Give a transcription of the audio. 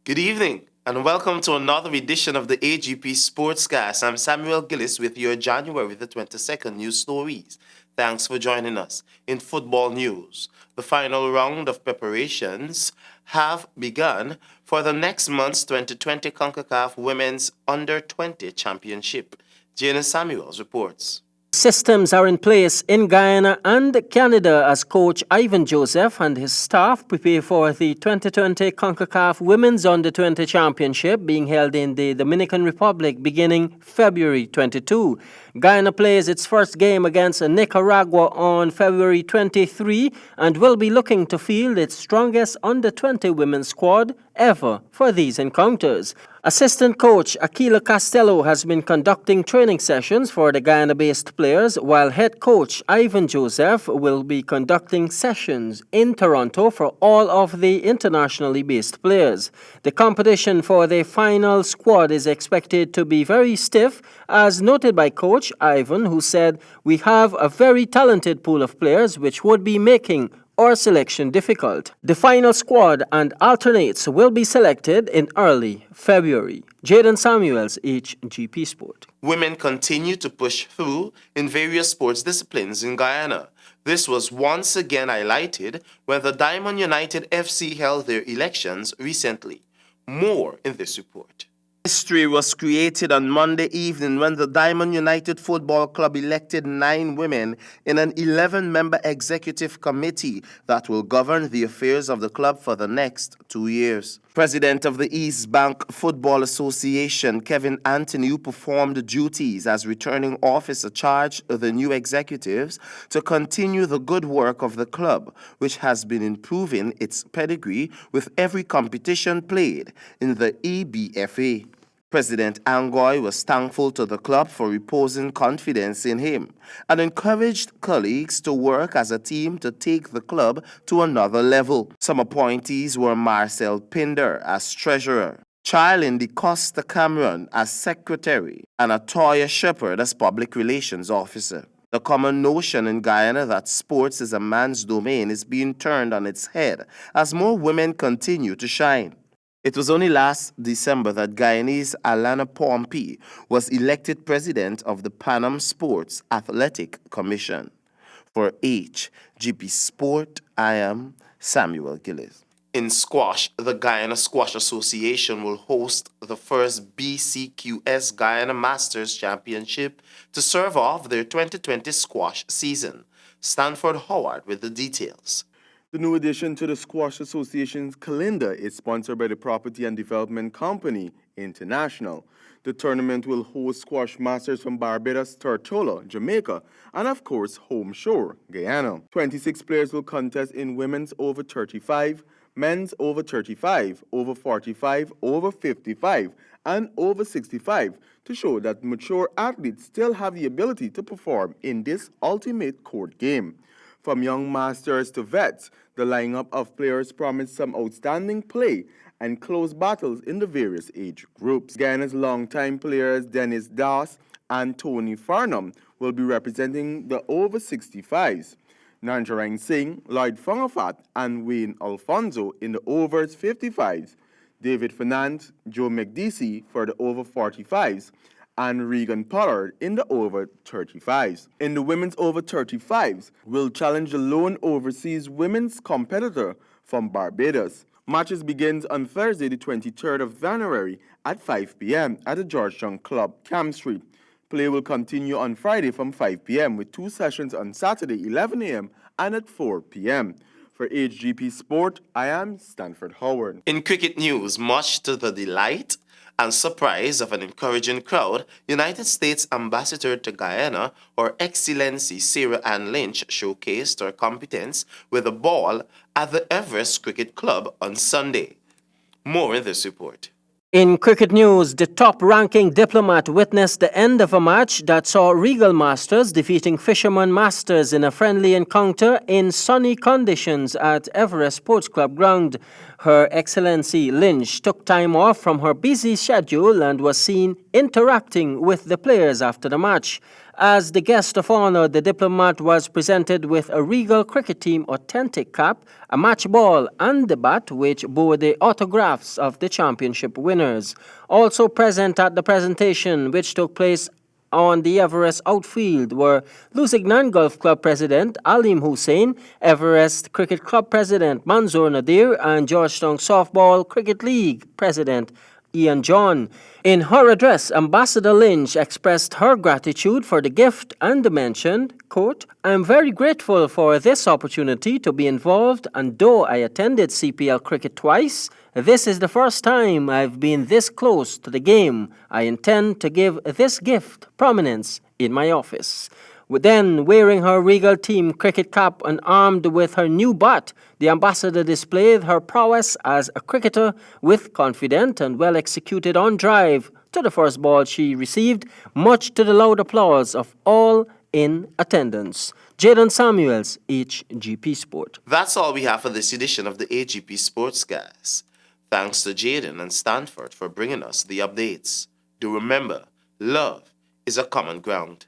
Good evening, and welcome to another edition of the AGP Sportscast. I'm Samuel Gillis with your January the 22nd news stories. Thanks for joining us. In football news, the final round of preparations have begun for the next month's 2020 CONCACAF Women's Under-20 Championship. Jana Samuels reports. Systems are in place in Guyana and Canada as coach Ivan Joseph and his staff prepare for the 2020 CONCACAF Women's Under-20 Championship being held in the Dominican Republic beginning February 22. Guyana plays its first game against Nicaragua on February 23 and will be looking to field its strongest Under-20 women's squad ever for these encounters. Assistant coach Aquila Castello has been conducting training sessions for the Guyana-based players, while head coach Ivan Joseph will be conducting sessions in Toronto for all of the internationally based players. The competition for the final squad is expected to be very stiff, as noted by coach Ivan, who said, "We have a very talented pool of players which would be making or selection difficult." The final squad and alternates will be selected in early February. Jaden Samuels, HGP Sport. Women continue to push through in various sports disciplines in Guyana. This was once again highlighted when the Diamond United FC held their elections recently. More in this report. History was created on Monday evening when the Diamond United Football Club elected 9 women in an 11-member executive committee that will govern the affairs of the club for the next 2 years. President of the East Bank Football Association, Kevin Anthony, who performed duties as returning officer, charged the new executives to continue the good work of the club, which has been improving its pedigree with every competition played in the EBFA. President Angoy was thankful to the club for reposing confidence in him and encouraged colleagues to work as a team to take the club to another level. Some appointees were Marcel Pinder as treasurer, Charlene Costa Cameron as secretary, and Atoya Shepherd as public relations officer. The common notion in Guyana that sports is a man's domain is being turned on its head as more women continue to shine. It was only last December that Guyanese Alana Pompey was elected president of the Pan Am Sports Athletic Commission. For HGP Sport, I am Samuel Gillis. In squash, the Guyana Squash Association will host the first BCQS Guyana Masters Championship to serve off their 2020 squash season. Stanford Howard with the details. The new addition to the Squash Association's calendar is sponsored by the Property and Development Company International. The tournament will host squash masters from Barbados, Tortola, Jamaica, and of course, home shore, Guyana. 26 players will contest in women's over 35, men's over 35, over 45, over 55, and over 65 to show that mature athletes still have the ability to perform in this ultimate court game. From young masters to vets, the lineup of players promised some outstanding play and close battles in the various age groups. Guyana's longtime players Dennis Das and Tony Farnham will be representing the over 65s. Nanjarang Singh, Lloyd Fongafat, and Wayne Alfonso in the overs 55s. David Fernand, Joe McDeesey for the over 45s, and Regan Pollard in the over 35s. In the women's over 35s, will challenge the lone overseas women's competitor from Barbados. Matches begins on Thursday, the 23rd of January at 5 p.m. at the Georgetown Club, Camp Street. Play will continue on Friday from 5 p.m. with 2 sessions on Saturday, 11 a.m. and at 4 p.m. For HGP Sport, I am Stanford Howard. In cricket news, much to the delight and surprise of an encouraging crowd, United States Ambassador to Guyana, Her Excellency Sarah Ann Lynch, showcased her competence with a ball at the Everest Cricket Club on Sunday. More in this report. In cricket news, the top-ranking diplomat witnessed the end of a match that saw Regal Masters defeating Fisherman Masters in a friendly encounter in sunny conditions at Everest Sports Club ground. Her Excellency Lynch took time off from her busy schedule and was seen interacting with the players after the match. As the guest of honor, the diplomat was presented with a Regal Cricket Team authentic cap, a match ball, and the bat which bore the autographs of the championship winners. Also present at the presentation, which took place on the Everest outfield, were Lusignan Golf Club President Alim Hussein, Everest Cricket Club President Manzoor Nadir, and Georgetown Softball Cricket League President Ian John. In her address, Ambassador Lynch expressed her gratitude for the gift and mentioned, quote, "I am very grateful for this opportunity to be involved, and though I attended CPL cricket twice, this is the first time I've been this close to the game. I intend to give this gift prominence in my office." Then, wearing her Regal Team cricket cap and armed with her new bat, the ambassador displayed her prowess as a cricketer with confident and well-executed on-drive to the first ball she received, much to the loud applause of all in attendance. Jaden Samuels, HGP Sport. That's all we have for this edition of the AGP Sportscast. Thanks to Jaden and Stanford for bringing us the updates. Do remember, love is a common ground.